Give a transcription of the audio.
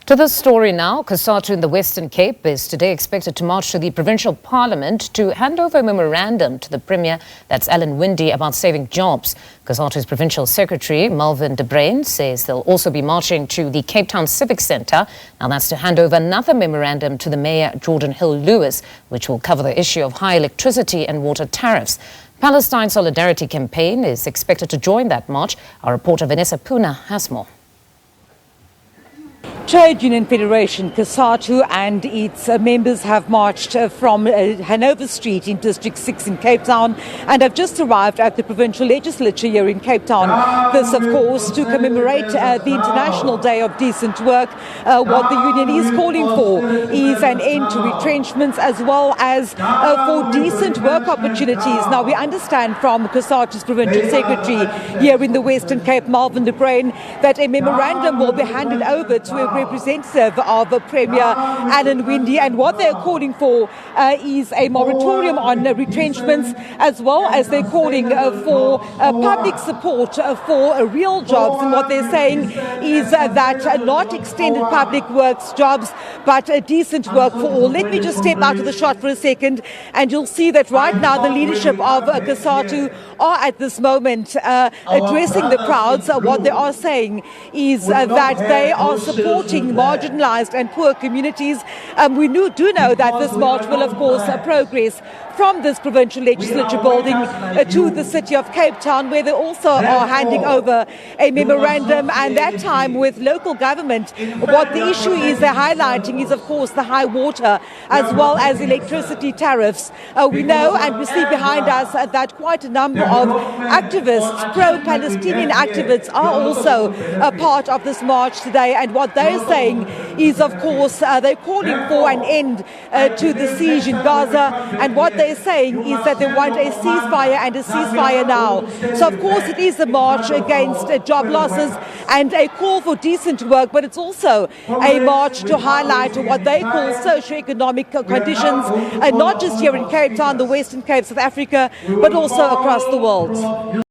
To this story now, COSATU in the Western Cape is today expected to march to the Provincial Parliament to hand over a memorandum to the Premier, that's Alan Winde, about saving jobs. COSATU's Provincial Secretary, Malvern de Bruyn, says they'll also be marching to the Cape Town Civic Centre. Now that's to hand over another memorandum to the Mayor, Geordin Hill-Lewis, which will cover the issue of high electricity and water tariffs. Palestine Solidarity Campaign is expected to join that march. Our reporter Vanessa Poonah has more. Trade Union Federation, COSATU and its members have marched from Hanover Street in District 6 in Cape Town and have just arrived at the Provincial Legislature here in Cape Town. This, of course, to commemorate the International Day of Decent Work. What the union is calling for is an end to retrenchments as well as for decent work opportunities. Now, we understand from COSATU's Provincial Secretary here in the Western Cape, Malvern de Bruyn, that a memorandum will be handed over to a representative of Premier Alan Winde, and what they're calling for is a moratorium on retrenchments, as well as they're calling for public support for real jobs. And what they're saying is that not extended public works jobs, but decent work for all. Let me just step out of the shot for a second, and you'll see that right now the leadership of COSATU are at this moment addressing the crowds. What they are saying is that they are supporting marginalised and poor communities. We do know that this march will, of course, progress from this provincial legislature building to the city of Cape Town, where they also are handing over a memorandum, and that time with local government. What the issue is they're highlighting is, of course, the high water as well as electricity tariffs. We know and we see behind us that quite a number of activists, pro-Palestinian activists, are also a part of this march today, and what they're saying is, of course, they're calling for an end to the siege in Gaza, and what they're saying is that they want a ceasefire, and a ceasefire now. So, of course, it is a march against job losses and a call for decent work, but it's also a march to highlight what they call socio-economic conditions, and not just here in Cape Town, the Western Cape, South Africa, but also across the world.